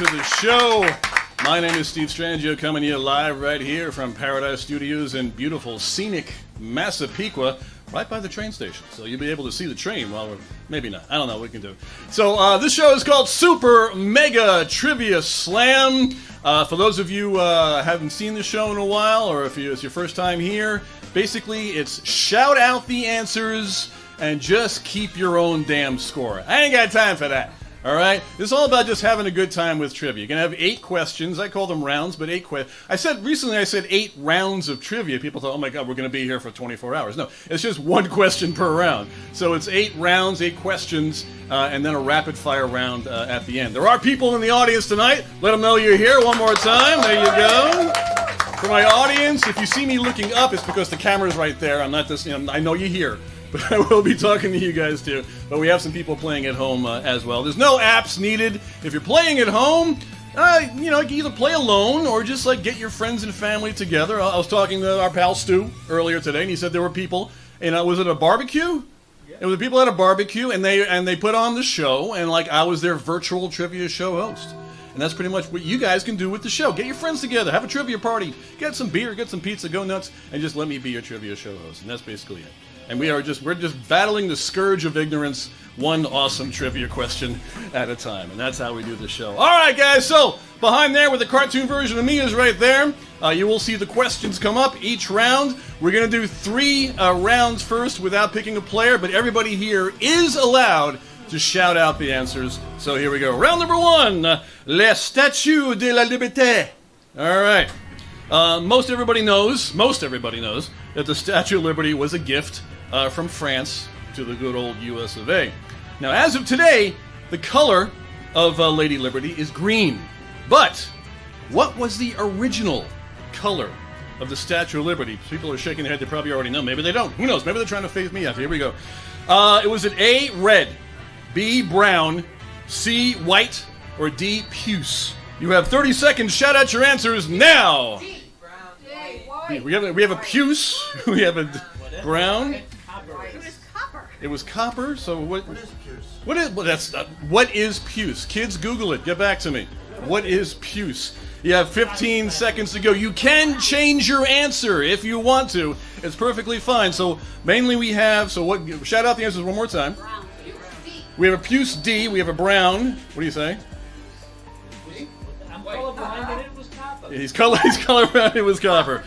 to the show. My name is Steve Strangio, coming to you live right here from Paradise Studios in beautiful, scenic Massapequa, right by the train station. So you'll be able to see the train while we're... Maybe not. I don't know what we can do. So this show is called Super Mega Trivia Slam. For those of you who haven't seen the show in a while, or if it's your first time here, basically it's shout out the answers and just keep your own damn score. I ain't got time for that. All right? This is all about just having a good time with trivia. You're going to have 8 questions. I call them rounds, but 8 questions. Recently I said 8 rounds of trivia. People thought, oh my God, we're going to be here for 24 hours. No, it's just 1 question per round. So it's 8 rounds, 8 questions, and then a rapid fire round at the end. There are people in the audience tonight. Let them know you're here one more time. There you go. For my audience, if you see me looking up, it's because the camera's right there. I'm not just, I know you're here. But I will be talking to you guys too. But we have some people playing at home as well. There's no apps needed. If you're playing at home, you can either play alone or just like get your friends and family together. I was talking to our pal Stu earlier today, and he said there were people. Was it a barbecue? Yeah. It was people at a barbecue, and they put on the show, and like I was their virtual trivia show host. And that's pretty much what you guys can do with the show. Get your friends together, have a trivia party, get some beer, get some pizza, go nuts, and just let me be your trivia show host. And that's basically it. And we're just battling the scourge of ignorance, one awesome trivia question at a time. And that's how we do the show. All right, guys, so behind there where the cartoon version of me is right there, you will see the questions come up each round. We're going to do 3 rounds first without picking a player, but everybody here is allowed to shout out the answers. So here we go. Round number 1, La Statue de la Liberté. All right. Most everybody knows that the Statue of Liberty was a gift from France to the good old US of A. Now, as of today, the color of Lady Liberty is green. But what was the original color of the Statue of Liberty? People are shaking their head. They probably already know. Maybe they don't. Who knows? Maybe they're trying to phase me out. Here we go. It was an A, red, B, brown, C, white, or D, puce. You have 30 seconds. Shout out your answers now. D, brown, white. We have a puce. We have a brown. It was copper. It was copper. So what? What is puce? What is puce? Kids, Google it. Get back to me. What is puce? You have 15 seconds to go. You can change your answer if you want to. It's perfectly fine. So mainly we have. So what? Shout out the answers one more time. Brown. D. We have a puce D. We have a brown. What do you say? I'm colorblind and it was copper. He's colorblind. It was copper.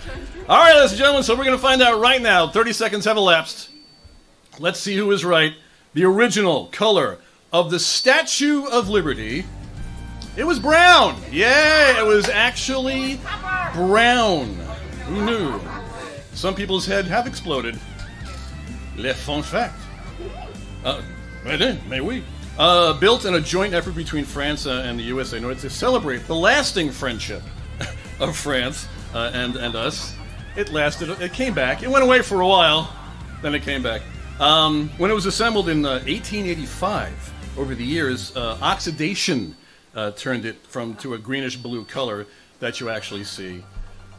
All right, ladies and gentlemen. So we're going to find out right now. 30 seconds have elapsed. Let's see who is right. The original color of the Statue of Liberty. It was brown. Yeah, it was actually brown. Who knew? Some people's heads have exploded. Le fun fact. Mais oui. Built in a joint effort between France and the USA in order to celebrate the lasting friendship of France and us. It lasted. It came back. It went away for a while. Then it came back. When it was assembled in 1885, over the years, oxidation turned it to a greenish blue color that you actually see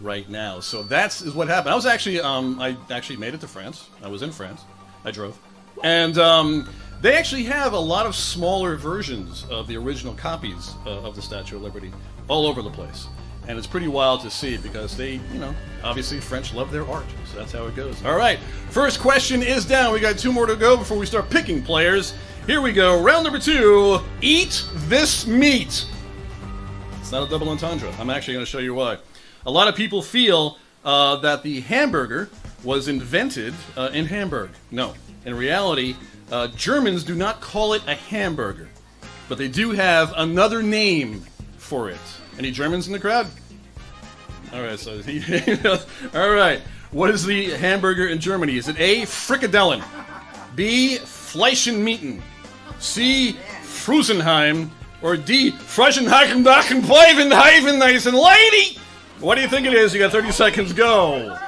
right now. So that's what happened. I was actually, I actually made it to France. I was in France. I drove. And they actually have a lot of smaller versions of the original copies of the Statue of Liberty all over the place. And it's pretty wild to see because they, obviously French love their art. So that's how it goes. All right. First question is down. We got 2 more to go before we start picking players. Here we go. Round number 2. Eat this meat. It's not a double entendre. I'm actually going to show you why. A lot of people feel that the hamburger was invented in Hamburg. No. In reality, Germans do not call it a hamburger. But they do have another name for it. Any Germans in the crowd? All right, so all right. What is the hamburger in Germany? Is it A, Frikadellen, B, Fleischenmieten, C, Frusenheim, or D, Freischenhakendachen, Pleivenheivenneisen Lady? What do you think it is? You got 30 seconds. Go.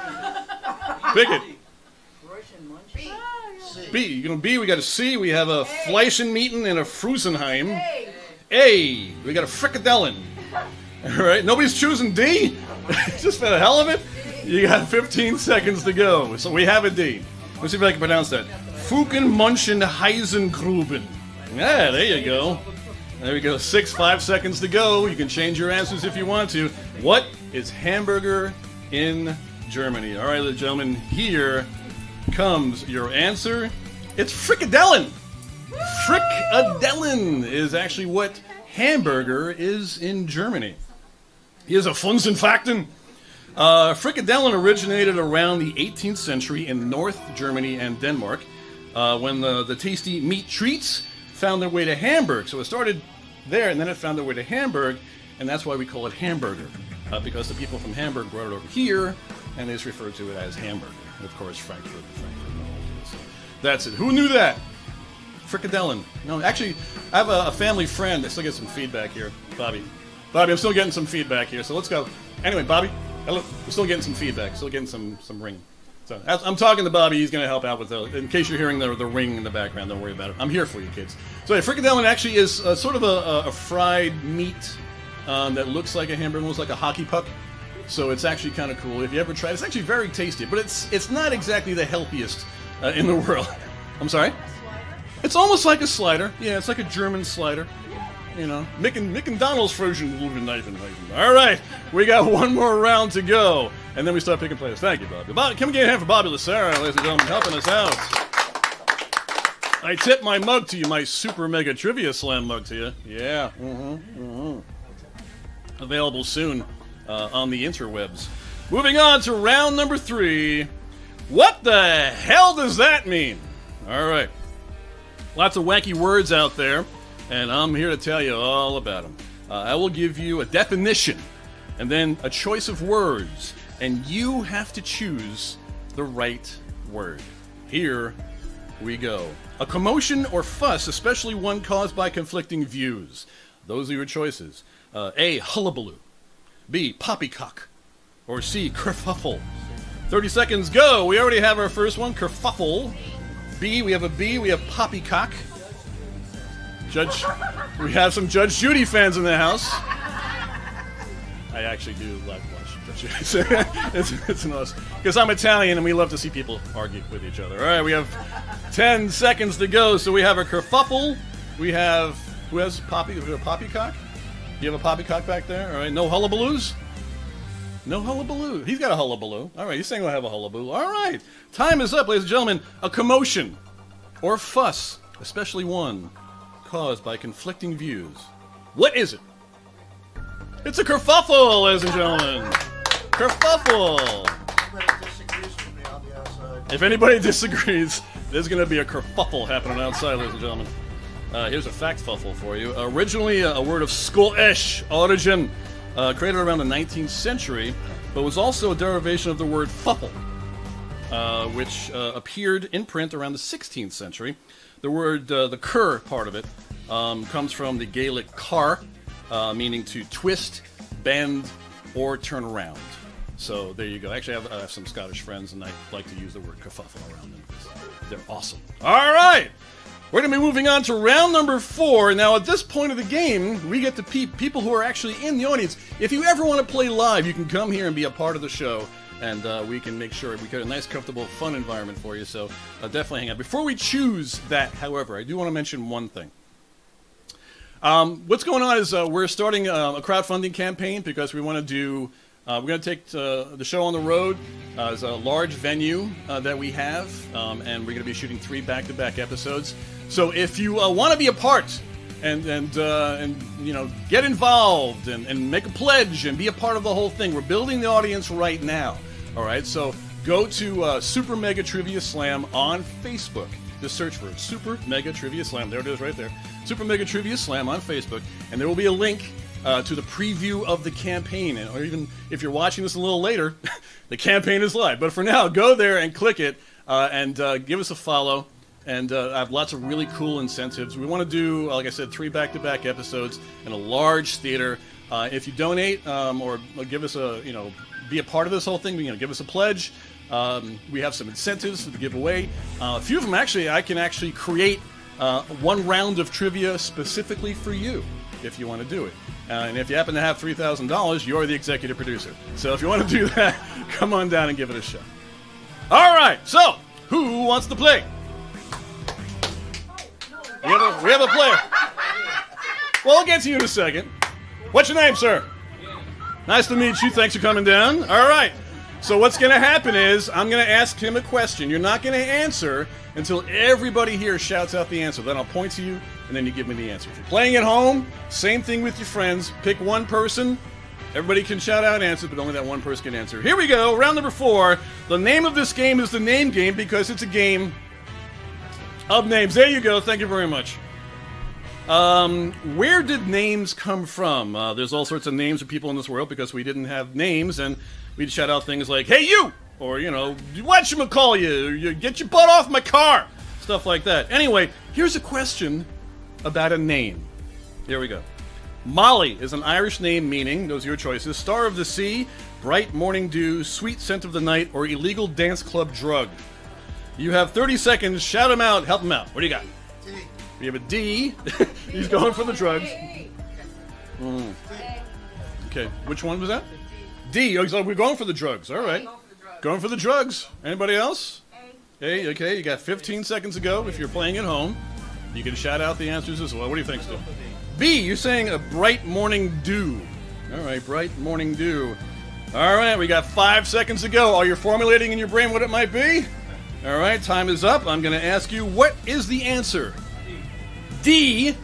Pick it. B. You're going to B. We got a C. We have a Fleischenmieten and a Frusenheim. A. We got a Frikadellen. All right. Nobody's choosing D? Just for the hell of it? You got 15 seconds to go. So we have a D. Let's see if I can pronounce that. Fukenmunchen Heisengruben. Yeah, there you go. There we go. 5 seconds to go. You can change your answers if you want to. What is hamburger in Germany? All right, ladies and gentlemen, here comes your answer. It's frikadellen. Frikadellen is actually what hamburger is in Germany. Here's a Funsen Fakten. Frikadellen originated around the 18th century in North Germany and Denmark when the tasty meat treats found their way to Hamburg. So it started there, and then it found their way to Hamburg, and that's why we call it hamburger, because the people from Hamburg brought it over here, and they just referred to it as hamburger. And of course, Frankfurt. So that's it. Who knew that? Frikadellen. No, actually, I have a family friend. I still get some feedback here. Bobby, I'm still getting some feedback here, so let's go. Anyway, Bobby, hello. We're still getting some feedback. Still getting some ring. So as I'm talking to Bobby. He's going to help out with in case you're hearing the ring in the background, don't worry about it. I'm here for you, kids. So yeah, frikadellen actually is sort of a fried meat that looks like a hamburger, almost like a hockey puck. So it's actually kind of cool. If you ever try it, it's actually very tasty, but it's not exactly the healthiest in the world. I'm sorry? It's almost like a slider. Yeah, it's like a German slider. You know, Mick and Donald's frozen knife. All right, we got one more round to go, and then we start picking players. Thank you, Bobby. Can we get a hand for Bobby Lacerra, ladies and gentlemen, helping us out? I tip my mug to you, my Super Mega Trivia Slam mug to you. Yeah. Available soon on the interwebs. Moving on to round number 3. What the hell does that mean? All right. Lots of wacky words out there, and I'm here to tell you all about them. I will give you a definition and then a choice of words, and you have to choose the right word. Here we go. A commotion or fuss, especially one caused by conflicting views. Those are your choices. A, hullabaloo. B, poppycock. Or C, kerfuffle. 30 seconds, go! We already have our first one, kerfuffle. B, we have a B, we have poppycock. We have some Judge Judy fans in the house. I actually do like watch Judge Judy. It's an awesome, because I'm Italian and we love to see people argue with each other. All right, we have 10 seconds to go. So we have a kerfuffle. We have, who has poppycock? Do you have a poppycock back there? All right, no hullabaloos? No hullabaloo. He's got a hullabaloo. All right, he's saying we'll have a hullabaloo. All right, time is up, ladies and gentlemen. A commotion or fuss, especially one caused by conflicting views. What is it? It's a kerfuffle, ladies and gentlemen. Kerfuffle. If anybody disagrees, there's going to be a kerfuffle happening outside, ladies and gentlemen. Here's a fact fuffle for you. Originally a word of Scottish origin, created around the 19th century, but was also a derivation of the word fuffle, which appeared in print around the 16th century. The word, the cur part of it, comes from the Gaelic car, meaning to twist, bend, or turn around. So there you go. Actually, I have some Scottish friends, and I like to use the word kerfuffle around them because they're awesome. All right! We're going to be moving on to round number 4. Now, at this point of the game, we get to people who are actually in the audience. If you ever want to play live, you can come here and be a part of the show, and we can make sure we get a nice, comfortable, fun environment for you. So definitely hang out. Before we choose that, however, I do want to mention one thing. What's going on is we're starting a crowdfunding campaign because we want to do. We're going to take the show on the road. It's a large venue that we have, and we're going to be shooting 3 back-to-back episodes. So if you want to be a part and you know, get involved and make a pledge and be a part of the whole thing, we're building the audience right now. All right, so go to Super Mega Trivia Slam on Facebook. Just search for Super Mega Trivia Slam. There it is right there. Super Mega Trivia Slam on Facebook, and there will be a link to the preview of the campaign. Or even if you're watching this a little later, the campaign is live. But for now, go there and click it and give us a follow. And I have lots of really cool incentives. We want to do, like I said, 3 back-to-back episodes in a large theater. If you donate or give us a, you know, be a part of this whole thing, you know, give us a pledge. We have some incentives to give away. A few of them, actually, I can actually create 1 round of trivia specifically for you if you want to do it. And if you happen to have $3,000, you're the executive producer. So if you want to do that, come on down and give it a shot. All right, so who wants to play? We have a player. Well, I'll get to you in a second. What's your name, sir? Nice to meet you. Thanks for coming down. All right. So what's going to happen is I'm going to ask him a question. You're not going to answer until everybody here shouts out the answer. Then I'll point to you, and then you give me the answer. If you're playing at home, same thing with your friends. Pick one person. Everybody can shout out answers, but only that one person can answer. Here we go. Round number 4. The name of this game is the name game because it's a game of names. There you go. Thank you very much. Where did names come from? There's all sorts of names of people in this world because we didn't have names, and we'd shout out things like, hey, you! Or, whatchamacall you get your butt off my car! Stuff like that. Anyway, here's a question about a name. Here we go. Molly is an Irish name meaning, those are your choices, star of the sea, bright morning dew, sweet scent of the night, or illegal dance club drug. You have 30 seconds. Shout them out. Help them out. What do you got? D. We have a D. He's going for the drugs. Okay, which one was that? D. Oh, so we're going for the drugs. All right. Going for the drugs. Anybody else? A. Okay, you got 15 seconds to go. If you're playing at home, you can shout out the answers as well. What do you think, Stu? B. You're saying a bright morning dew. All right, bright morning dew. All right, we got 5 seconds to go. Are you formulating in your brain what it might be? All right, time is up. I'm going to ask you, what is the answer? D.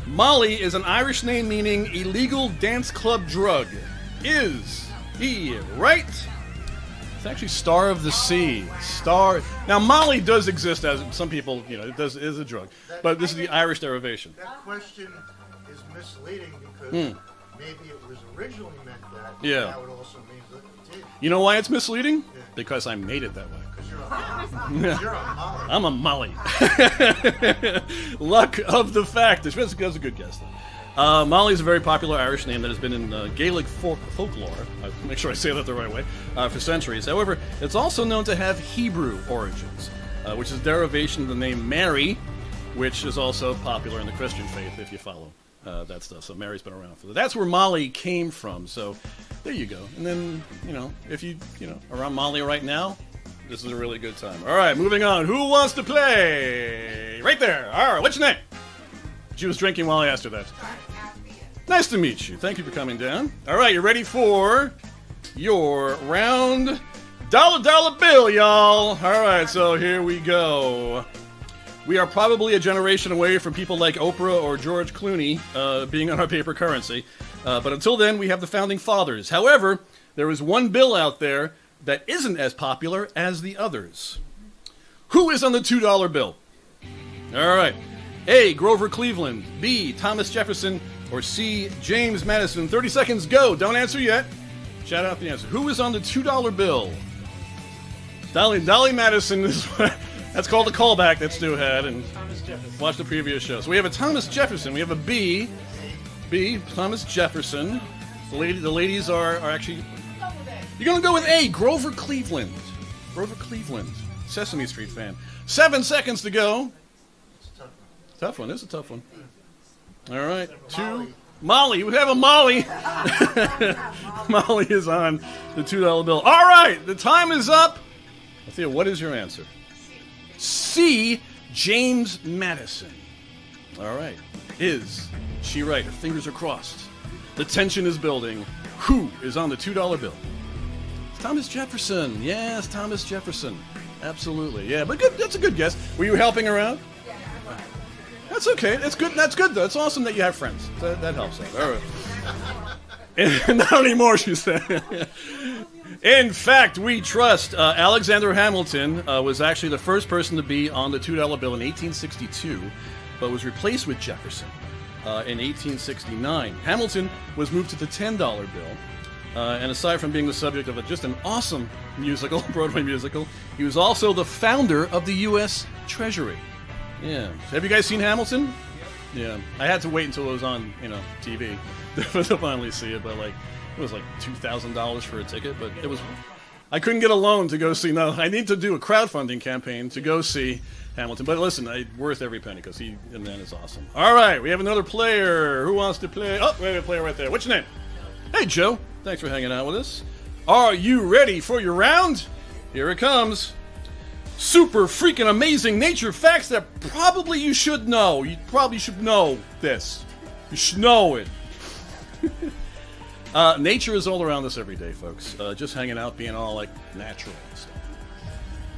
Molly is an Irish name meaning illegal dance club drug. Is he right? It's actually Star of the Sea. Star. Now, Molly does exist as some people, it is a drug, but this is the Irish derivation. That question is misleading because maybe it was originally meant that. Yeah. Now it also means that it did. You know why it's misleading? Yeah. Because I made it that way. Because you're a Molly. I'm a Molly. Luck of the fact. That's a good guess, though. Molly is a very popular Irish name that has been in Gaelic folklore. I'll make sure I say that the right way. For centuries. However, it's also known to have Hebrew origins, which is a derivation of the name Mary, which is also popular in the Christian faith if you follow that stuff. So Mary's been around for that. That's where Molly came from. So there you go. And then, if you are on Molly right now, this is a really good time. All right, moving on. Who wants to play? Right there. All right, what's your name? She was drinking while I asked her that. Nice to meet you. Thank you for coming down. All right, you ready for your round dollar bill, y'all? All right, so here we go. We are probably a generation away from people like Oprah or George Clooney being on our paper currency. But until then, we have the Founding Fathers. However, there is one bill out there that isn't as popular as the others. Who is on the $2 bill? All right. A. Grover Cleveland. B. Thomas Jefferson. Or C. James Madison. 30 seconds, go. Don't answer yet. Shout out the answer. Who is on the $2 bill? Dolly Madison is that's called a callback that Stu had, and watch the previous show. So we have a Thomas Jefferson. We have a B. Thomas Jefferson. The ladies are actually. You're gonna go with A. Grover Cleveland. Grover Cleveland. Sesame Street fan. 7 seconds to go. It's a tough one. Tough one. It's a tough one. All right. Two. Molly. We have a Molly. Molly is on the $2 bill. All right. The time is up. Althea, what is your answer? C. James Madison. All right. Is she right? Her fingers are crossed. The tension is building. Who is on the $2 bill? It's Thomas Jefferson. Yes, Thomas Jefferson. Absolutely. Yeah, but good. That's a good guess. Were you helping around? That's okay. That's good. That's good, though. It's awesome that you have friends. That helps out. All right. Not anymore, she said. In fact, we trust. Alexander Hamilton was actually the first person to be on the $2 bill in 1862, but was replaced with Jefferson in 1869. Hamilton was moved to the $10 bill, and aside from being the subject of just an awesome musical, Broadway musical, he was also the founder of the U.S. Treasury. Yeah. Have you guys seen Hamilton? Yeah. I had to wait until it was on, TV to finally see it, but it was like $2,000 for a ticket, but it was. I couldn't get a loan to go see. No, I need to do a crowdfunding campaign to go see Hamilton. But listen, worth every penny because the man is awesome. All right, we have another player. Who wants to play? Oh, we have a player right there. What's your name? Hey, Joe. Thanks for hanging out with us. Are you ready for your round? Here it comes. Super freaking amazing nature facts that probably you should know. You probably should know this. You know it. Nature is all around us every day, folks. Just hanging out, being all like natural and stuff.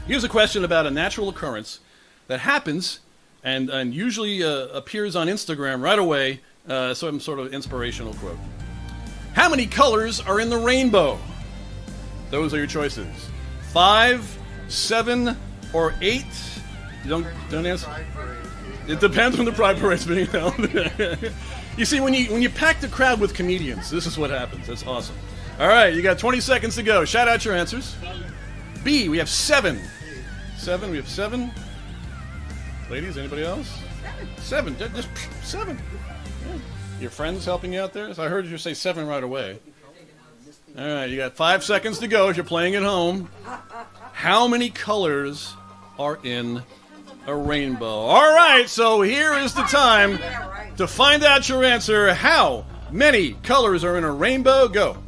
Here's a question about a natural occurrence that happens and usually appears on Instagram right away. Some sort of inspirational quote. How many colors are in the rainbow? Those are your choices. 5, 7, or 8. You don't answer. It depends when the Pride Parade's being held. You see, when you pack the crowd with comedians, this is what happens. That's awesome. All right, you got 20 seconds to go. Shout out your answers. B, we have 7. 7, we have 7. Ladies, anybody else? 7. Just 7. Yeah. Your friends helping you out there? So I heard you say 7 right away. All right, you got 5 seconds to go if you're playing at home. How many colors are in a rainbow? All right, so here is the time to find out your answer. How many colors are in a rainbow? Go.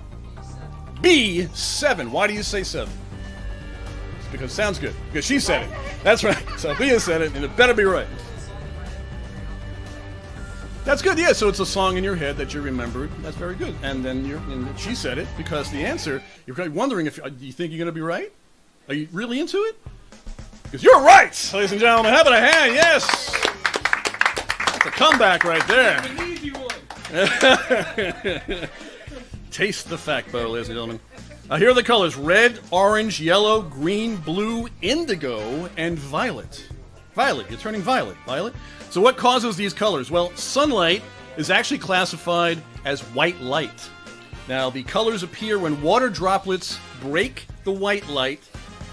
B, 7. Why do you say 7? It's because it sounds good. Because she said it. That's right. So Bia said it, and it better be right. That's good, yeah. So it's a song in your head that you remembered. That's very good. And then she said it because the answer, you're kind of wondering if you think you're going to be right? Are you really into it? Because you're right, ladies and gentlemen. How about a hand? Yes! That's a comeback right there. An easy one. Taste the fact, Bo, ladies and gentlemen. Here are the colors. Red, orange, yellow, green, blue, indigo, and violet. Violet. You're turning violet. Violet. So what causes these colors? Well, sunlight is actually classified as white light. Now, the colors appear when water droplets break the white light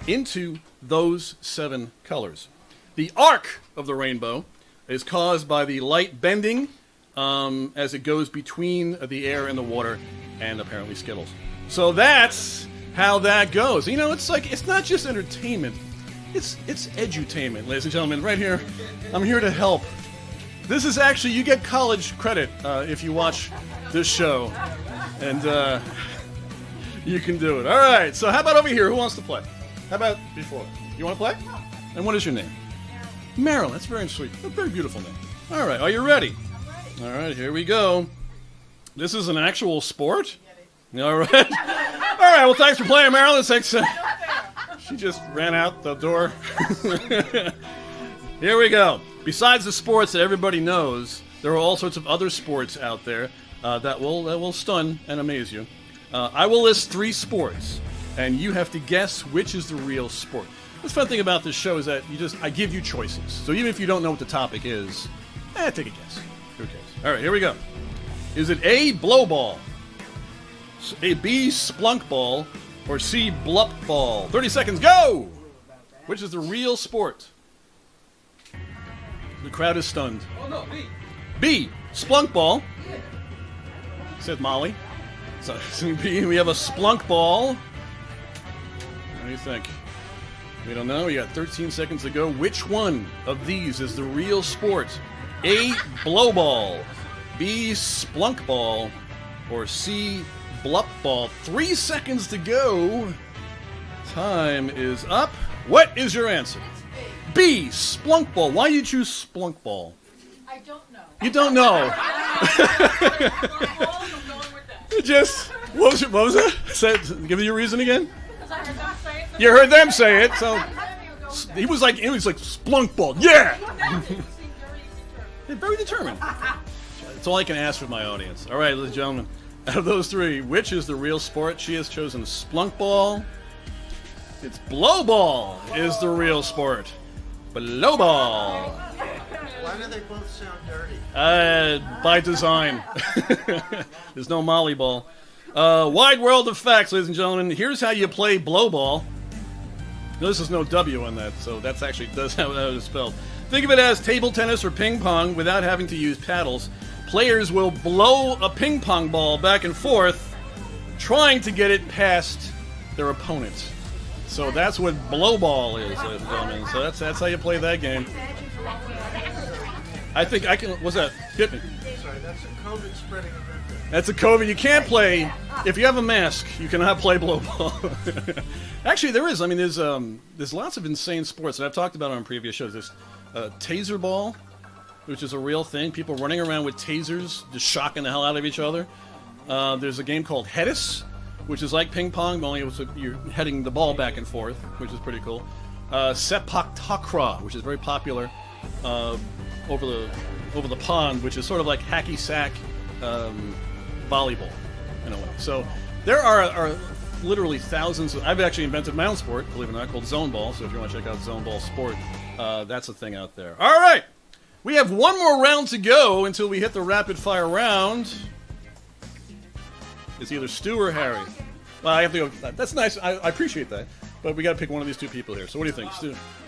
into those 7 colors. The arc of the rainbow is caused by the light bending as it goes between the air and the water, and apparently Skittles. So that's how that goes. You know, it's not just entertainment. It's edutainment, ladies and gentlemen. Right here, I'm here to help. This is actually, you get college credit if you watch this show, and you can do it. All right, so how about over here? Who wants to play? How about before? You want to play? And what is your name? Marilyn. That's very sweet. A very beautiful name. All right, are you ready? All right, here we go. This is an actual sport? All right. All right, well, thanks for playing, Marilyn. Thanks. She just ran out the door. Here we go. Besides the sports that everybody knows, there are all sorts of other sports out there that will stun and amaze you. I will list 3 sports, and you have to guess which is the real sport. The fun thing about this show is that I give you choices. So even if you don't know what the topic is, take a guess. Who cares? All right, here we go. Is it A, blow ball, A, B, splunk ball, or C, blup ball? 30 seconds, go! Which is the real sport? The crowd is stunned. Oh no, B. B, splunk ball. Said Molly. So B, we have a splunk ball. What do you think? We don't know. We got 13 seconds to go. Which one of these is the real sport? A, blow ball, B, splunk ball, or C, blup ball? 3 seconds to go. Time is up. What is your answer? B, splunk ball. Why do you choose splunk ball? I don't know. You don't know. Just, what was it? Give me your reason again. You heard them say it, so he was like splunk ball. Yeah. They're very determined. That's all I can ask for my audience. All right, ladies and gentlemen. Out of those 3, which is the real sport? She has chosen splunk ball. It's blow ball is the real sport. Blow ball. Why do they both sound dirty? By design. There's no molly ball. Wide world of facts, ladies and gentlemen. Here's how you play blow ball. Notice there's no W on that, so that's actually does how it is spelled. Think of it as table tennis or ping pong without having to use paddles. Players will blow a ping pong ball back and forth, trying to get it past their opponent. So that's what blow ball is, ladies and gentlemen. So that's how you play that game. I think I can. What's that? Hit me. Sorry, that's a COVID spreading event. That's a COVID. You can't play if you have a mask. You cannot play blow ball. Actually, there is. I mean, there's lots of insane sports that I've talked about on previous shows. There's taser ball. which is a real thing. People running around with tasers, just shocking the hell out of each other. There's a game called Hedis, which is like ping pong, only you're heading the ball back and forth, which is pretty cool. Sepak Takraw, which is very popular over the pond, which is sort of like hacky sack volleyball in a way. So there are literally thousands. I've actually invented my own sport, believe it or not, called Zone Ball. So if you want to check out Zone Ball Sport, that's a thing out there. All right, we have one more round to go until we hit the rapid fire round. It's either Stu or Harry. Well, I have to go. That's nice. I appreciate that. But we got to pick one of these two people here. So what do you think,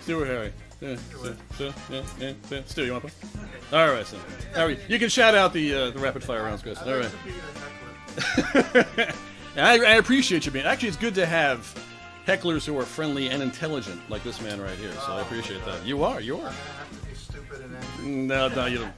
Stu or Harry? Stu, you want to play? All right, so Harry, you can shout out the rapid fire rounds, Chris. All right. I appreciate you being. Actually, it's good to have hecklers who are friendly and intelligent, like this man right here. So I appreciate that. You are. I have to be stupid and angry. No, you don't.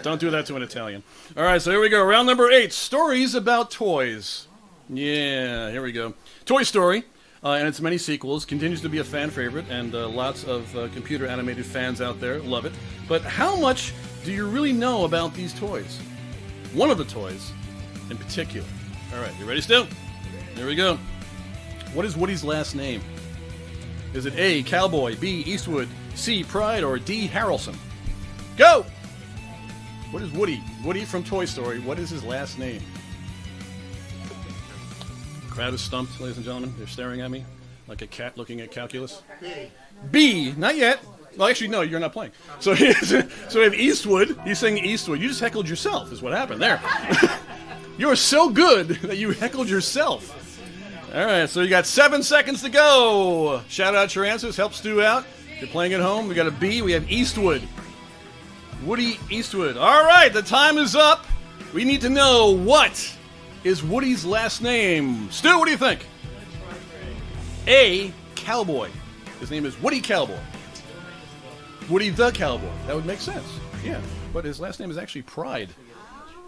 Don't do that to an Italian. All right, so here we go. Round number 8. Stories about toys. Yeah, here we go. Toy Story, and its many sequels, continues to be a fan favorite, and lots of computer animated fans out there love it. But how much do you really know about these toys? One of the toys in particular. All right, you ready, Stu? Here we go. What is Woody's last name? Is it A, Cowboy, B, Eastwood, C, Pride, or D, Harrelson? Go! What is Woody? Woody from Toy Story. What is his last name? The crowd is stumped, ladies and gentlemen. They're staring at me like a cat looking at calculus. B. Not yet. Well, actually, no, you're not playing. So we have Eastwood. He's saying Eastwood. You just heckled yourself is what happened there. You're so good that you heckled yourself. All right, so you got 7 seconds to go. Shout out your answers. Help Stu out. If you're playing at home, we got a B. We have Eastwood. Woody Eastwood. All right, the time is up. We need to know what is Woody's last name. Stu, what do you think? A, Cowboy. His name is Woody Cowboy. Woody the Cowboy. That would make sense. Yeah, but his last name is actually Pride.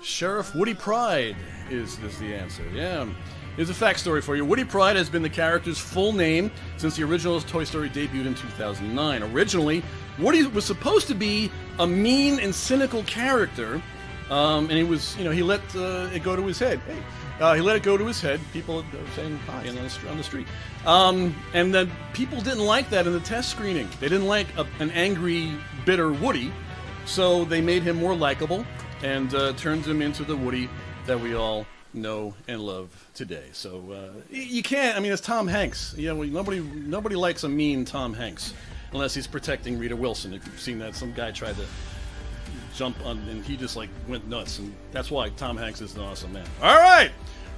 Sheriff Woody Pride is the answer. Yeah. Here's a fact story for you. Woody Pride has been the character's full name since the original Toy Story debuted in 2009. Originally, Woody was supposed to be a mean and cynical character, and he was, he let it go to his head. He let it go to his head. People saying hi on the street, and then people didn't like that in the test screening. They didn't like an angry, bitter Woody, so they made him more likable and turned him into the Woody that we all know and love today. So you can't. I mean, it's Tom Hanks. Nobody likes a mean Tom Hanks. Unless he's protecting Rita Wilson. If you've seen that, some guy tried to jump on, and he just went nuts. And that's why Tom Hanks is an awesome man. All right,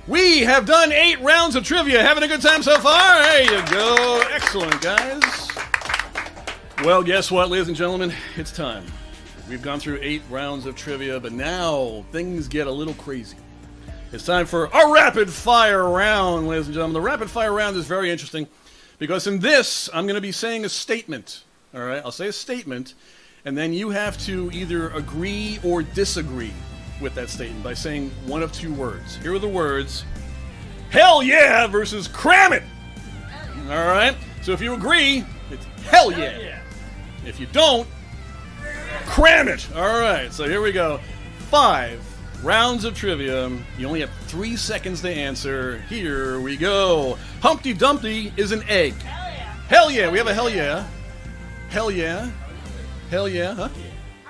we have done 8 rounds of trivia. Having a good time so far? There you go. Excellent, guys. Well, guess what, ladies and gentlemen? It's time. We've gone through 8 rounds of trivia, but now things get a little crazy. It's time for a rapid fire round, ladies and gentlemen. The rapid fire round is very interesting. Because in this, I'm going to be saying a statement, all right? I'll say a statement, and then you have to either agree or disagree with that statement by saying one of 2 words. Here are the words, hell yeah versus cram it, all right? So if you agree, it's hell yeah. If you don't, cram it. All right, so here we go. 5 rounds of trivia. You only have 3 seconds to answer. Here we go. Humpty Dumpty is an egg. Hell yeah. Hell yeah. We have a hell yeah. Hell yeah. Hell yeah. Huh?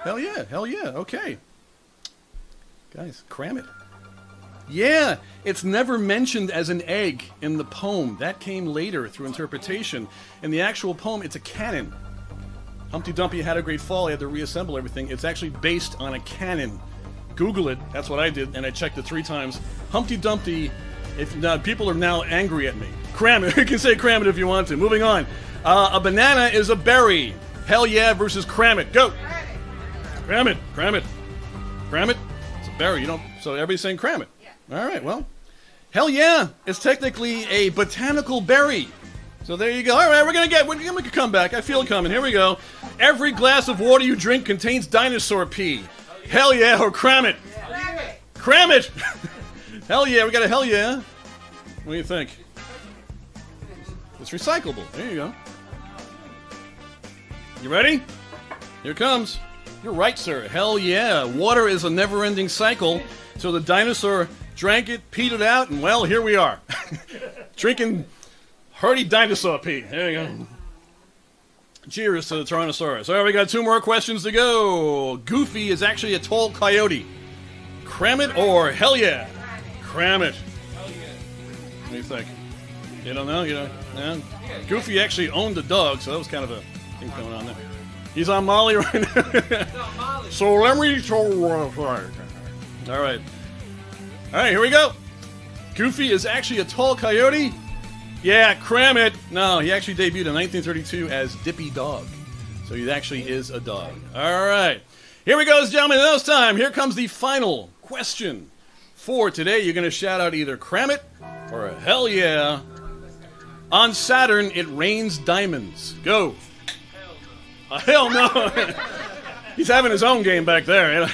Hell yeah. Hell yeah. Okay. Guys, cram it. Yeah, it's never mentioned as an egg in the poem. That came later through interpretation. In the actual poem, it's a cannon. Humpty Dumpty had a great fall. He had to reassemble everything. It's actually based on a cannon. Google it. That's what I did, and I checked it 3 times. Humpty Dumpty. People are now angry at me. Cram it. You can say cram it if you want to. Moving on. A banana is a berry. Hell yeah versus cram it. Go. Cram it. Cram it. Cram it. It's a berry. So everybody's saying cram it. Yeah. All right. Well, hell yeah. It's technically a botanical berry. So there you go. All right, we're gonna make a comeback. I feel it coming. Here we go. Every glass of water you drink contains dinosaur pee. Hell yeah, or cram it. Cram it. Cram it. Hell yeah, we got a hell yeah. What do you think? It's recyclable. There you go. You ready? Here it comes. You're right, sir. Hell yeah. Water is a never-ending cycle. So the dinosaur drank it, peed it out, and well, here we are. Drinking hearty dinosaur pee. There you go. Cheers to the Tyrannosaurus. All right, we got 2 more questions to go. Goofy is actually a tall coyote. Cram it or hell yeah? Cram it. Hell yeah. What do you think? You don't know? You don't? Yeah? Goofy actually owned a dog, so that was kind of a thing going on there. He's on Molly right now. No, Molly. So let me All right. All right, here we go. Goofy is actually a tall coyote. Yeah, cram it. No, he actually debuted in 1932 as Dippy Dog. So he actually is a dog. All right. Here we go, gentlemen. Now it's time. Here comes the final question for today. You're going to shout out either cram it or hell yeah. On Saturn, it rains diamonds. Go. Hell no. He's having his own game back there.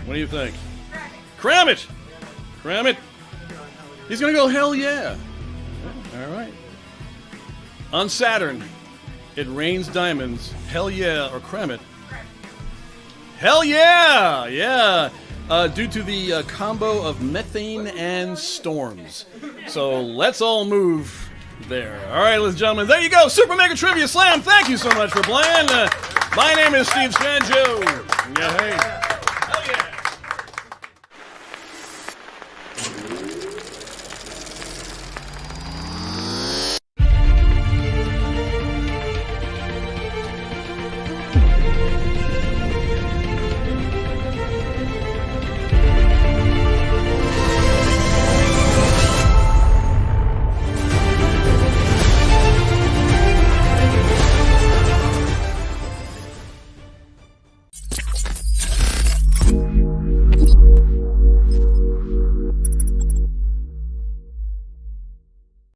What do you think? Cram it. Cram it. He's going to go hell yeah. All right. On Saturn, it rains diamonds. Hell yeah or cram it. Hell yeah. Yeah. Due to the combo of methane and storms. So let's all move there. All right, ladies and gentlemen, there you go. Super Mega Trivia Slam. Thank you so much for playing. My name is Steve Strangio. Yeah, hey.